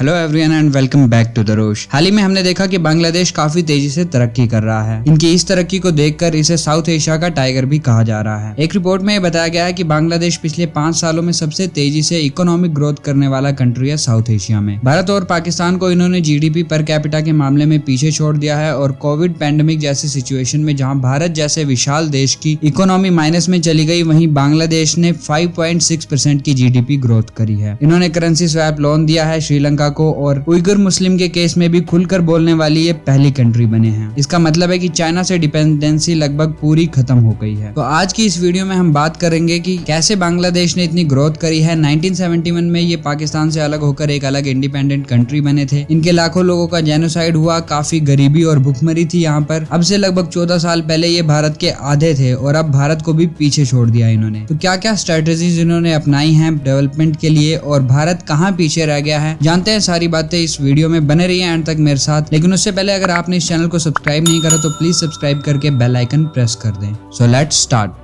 Hello everyone and welcome back to the Rosh. हाल ही में हमने देखा कि बांग्लादेश काफी तेजी से तरक्की कर रहा है। इनकी इस तरक्की को देखकर इसे साउथ एशिया का टाइगर भी कहा जा रहा है। एक रिपोर्ट में बताया गया है कि बांग्लादेश पिछले 5 सालों में सबसे तेजी से इकोनॉमिक ग्रोथ करने वाला कंट्री है साउथ एशिया में। भारत और पाकिस्तान को इन्होंने जीडीपी पर कैपिटा के मामले में पीछे छोड़ दिया है और कोविड पैंडेमिक जैसी सिचुएशन में जहां भारत जैसे विशाल देश की इकोनॉमी माइनस में चली गई, वहीं बांग्लादेश ने 5.6% की जीडीपी ग्रोथ करी है। इन्होंने करेंसी स्वैप लोन दिया है श्रीलंका को और उइगर मुस्लिम के केस में भी खुलकर बोलने वाली ये पहली कंट्री बने हैं। इसका मतलब है कि चाइना से डिपेंडेंसी लगभग पूरी खत्म हो गई है। तो आज की इस वीडियो में हम बात करेंगे कि कैसे बांग्लादेश ने इतनी ग्रोथ करी है। 1971 में ये पाकिस्तान से अलग होकर एक अलग इंडिपेंडेंट कंट्री बने थे। इनके लाखों लोगों का जेनोसाइड हुआ, काफी गरीबी और भुखमरी थी यहाँ पर। अब से लगभग 14 साल पहले ये भारत के आधे थे और अब भारत को भी पीछे छोड़ दिया इन्होंने। तो क्या क्या स्ट्रेटेजीज इन्होंने अपनाई हैं डेवलपमेंट के लिए और भारत कहाँ पीछे रह गया है, जानते हैं सारी बातें इस वीडियो में। बने रहिए एंड तक मेरे साथ। लेकिन उससे पहले अगर आपने इस चैनल को सब्सक्राइब नहीं करा तो प्लीज सब्सक्राइब करके बेल आइकन प्रेस कर दें। So let's start.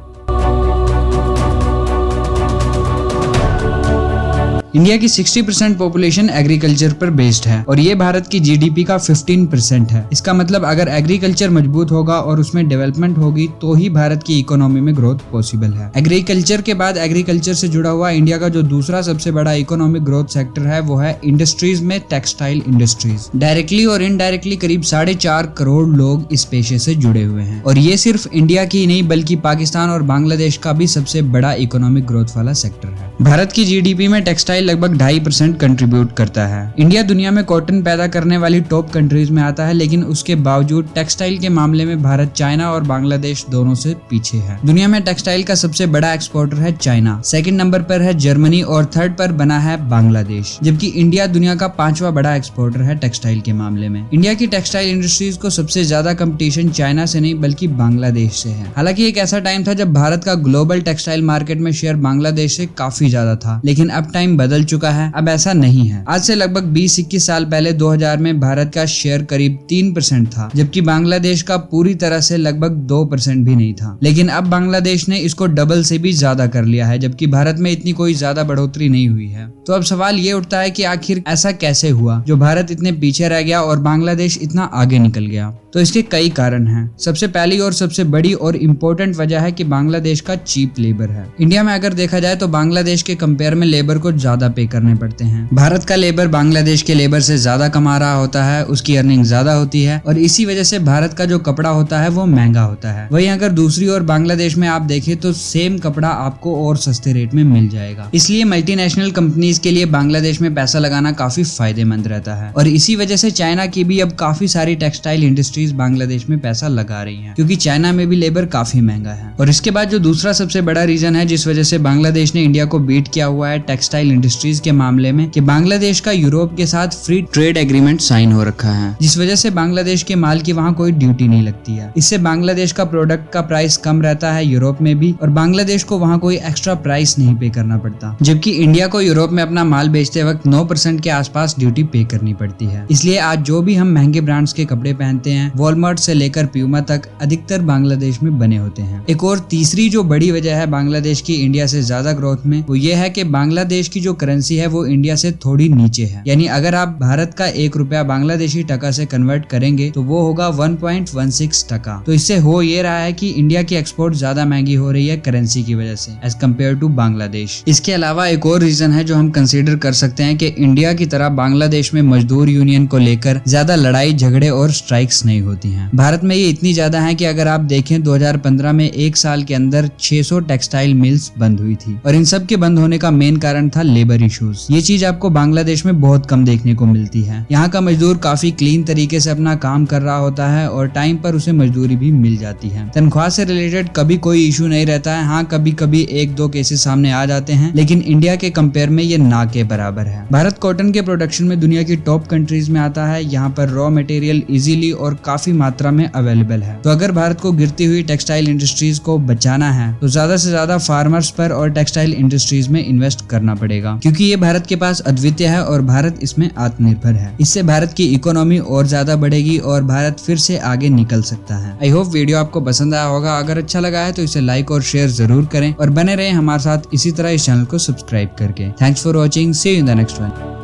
इंडिया की 60% पॉपुलेशन एग्रीकल्चर पर बेस्ड है और ये भारत की जीडीपी का 15% है। इसका मतलब अगर एग्रीकल्चर मजबूत होगा और उसमें डेवलपमेंट होगी तो ही भारत की इकोनॉमी में ग्रोथ पॉसिबल है। एग्रीकल्चर के बाद एग्रीकल्चर से जुड़ा हुआ इंडिया का जो दूसरा सबसे बड़ा इकोनॉमिक ग्रोथ सेक्टर है वो है इंडस्ट्रीज में टेक्सटाइल इंडस्ट्रीज। डायरेक्टली और इनडायरेक्टली करीब 4.5 करोड़ लोग इस पेशे से जुड़े हुए हैं और ये सिर्फ इंडिया की नहीं बल्कि पाकिस्तान और बांग्लादेश का भी सबसे बड़ा इकोनॉमिक ग्रोथ वाला सेक्टर है। भारत की जीडीपी में टेक्सटाइल लगभग 2.5% कंट्रीब्यूट करता है। इंडिया दुनिया में कॉटन पैदा करने वाली टॉप कंट्रीज में आता है, लेकिन उसके बावजूद टेक्सटाइल के मामले में भारत चाइना और बांग्लादेश दोनों से पीछे है। दुनिया में टेक्सटाइल का सबसे बड़ा एक्सपोर्टर है चाइना, सेकंड नंबर पर है जर्मनी और थर्ड पर बना है बांग्लादेश। जबकि इंडिया दुनिया का 5वां बड़ा एक्सपोर्टर है टेक्सटाइल के मामले में। इंडिया की टेक्सटाइल इंडस्ट्रीज को सबसे ज्यादा कंपटीशन चाइना से नहीं बल्कि बांग्लादेश से है। हालांकि एक ऐसा टाइम था जब भारत का ग्लोबल टेक्सटाइल मार्केट में शेयर बांग्लादेश से काफी ज्यादा था, लेकिन अब टाइम बदल चुका है। अब ऐसा नहीं है। आज से लगभग 20-21 साल पहले 2000 में भारत का शेयर करीब 3% था, जबकि बांग्लादेश का पूरी तरह से लगभग 2% भी नहीं था। लेकिन अब बांग्लादेश ने इसको डबल से भी ज्यादा कर लिया है, जबकि भारत में इतनी कोई ज्यादा बढ़ोतरी नहीं हुई है। तो अब सवाल ये उठता है कि आखिर ऐसा कैसे हुआ जो भारत इतने पीछे रह गया और बांग्लादेश इतना आगे निकल गया। तो इसके कई कारण हैं। सबसे पहली और सबसे बड़ी और इम्पोर्टेंट वजह है कि बांग्लादेश का चीप लेबर है। इंडिया में अगर देखा जाए तो बांग्लादेश के कंपेयर में लेबर को ज्यादा पे करने पड़ते हैं। भारत का लेबर बांग्लादेश के लेबर से ज्यादा कमा रहा होता है, उसकी अर्निंग ज्यादा होती है और इसी वजह से भारत का जो कपड़ा होता है वो महंगा होता है। वहीं अगर दूसरी ओर बांग्लादेश में आप देखें तो सेम कपड़ा आपको और सस्ते रेट में मिल जाएगा। इसलिए मल्टीनेशनल कंपनीज के लिए बांग्लादेश में पैसा लगाना काफी फायदेमंद रहता है और इसी वजह से चाइना की भी अब काफी सारी टेक्सटाइल इंडस्ट्रीज बांग्लादेश में पैसा लगा रही हैं, क्योंकि चाइना में भी लेबर काफी महंगा है। और इसके बाद जो दूसरा सबसे बड़ा रीजन है जिस वजह से बांग्लादेश ने इंडिया को बीट किया हुआ है टेक्सटाइल इंडस्ट्रीज के मामले में, कि बांग्लादेश का यूरोप के साथ फ्री ट्रेड एग्रीमेंट साइन हो रखा है, जिस वजह से बांग्लादेश के माल की वहाँ कोई ड्यूटी नहीं लगती है। इससे बांग्लादेश का प्रोडक्ट का प्राइस कम रहता है यूरोप में भी और बांग्लादेश को वहाँ कोई एक्स्ट्रा प्राइस नहीं पे करना पड़ता। जबकि इंडिया को यूरोप में अपना माल बेचते वक्त 9% के आसपास ड्यूटी पे करनी पड़ती है। इसलिए आज जो भी हम महंगे ब्रांड्स के कपड़े पहनते हैं, वॉलमार्ट से लेकर प्यूमा तक, अधिकतर बांग्लादेश में बने होते हैं। एक और तीसरी जो बड़ी वजह है बांग्लादेश की इंडिया से ज्यादा ग्रोथ में, वो ये है कि बांग्लादेश की जो करेंसी है वो इंडिया से थोड़ी नीचे है। यानी अगर आप भारत का 1 रुपया बांग्लादेशी टका से कन्वर्ट करेंगे तो वो होगा 1.16 टका। तो इससे हो ये रहा है कि इंडिया की एक्सपोर्ट ज्यादा महंगी हो रही है करेंसी की वजह से एज कम्पेयर टू बांग्लादेश। इसके अलावा एक और रीजन है जो हम कंसीडर कर सकते हैं कि इंडिया की तरह बांग्लादेश में मजदूर यूनियन को लेकर ज्यादा लड़ाई झगड़े और स्ट्राइक्स नहीं होती हैं। भारत में ये इतनी ज्यादा है कि अगर आप देखें 2015 में एक साल के अंदर 600 टेक्सटाइल मिल्स बंद हुई थी और इन सब के बंद होने का मेन कारण था लेबर इश्यूज। ये चीज आपको बांग्लादेश में बहुत कम देखने को मिलती है। यहाँ का मजदूर काफी क्लीन तरीके से अपना काम कर रहा होता है और टाइम पर उसे मजदूरी भी मिल जाती है। तनख्वाह से रिलेटेड कभी कोई इशू नहीं रहता है। हाँ, कभी कभी 1-2 केसेस सामने आ जाते हैं, लेकिन इंडिया के कंपेयर में ये ना के बराबर है। भारत कॉटन के प्रोडक्शन में दुनिया की टॉप कंट्रीज में आता है। यहाँ पर रॉ मटेरियल इजीली और काफी मात्रा में अवेलेबल है। तो अगर भारत को गिरती हुई टेक्सटाइल इंडस्ट्रीज को बचाना है तो ज्यादा से ज्यादा फार्मर्स पर और टेक्सटाइल इंडस्ट्रीज में इन्वेस्ट करना पड़ेगा, क्योंकि ये भारत के पास अद्वितीय है और भारत इसमें आत्मनिर्भर है। इससे भारत की इकोनॉमी और ज्यादा बढ़ेगी और भारत फिर से आगे निकल सकता है। आई होप वीडियो आपको पसंद आया होगा। अगर अच्छा लगा है तो इसे लाइक और शेयर जरूर करें और बने रहें हमारे साथ इसी तरह इस चैनल को सब्सक्राइब करके। Thanks for watching, see you in the next one.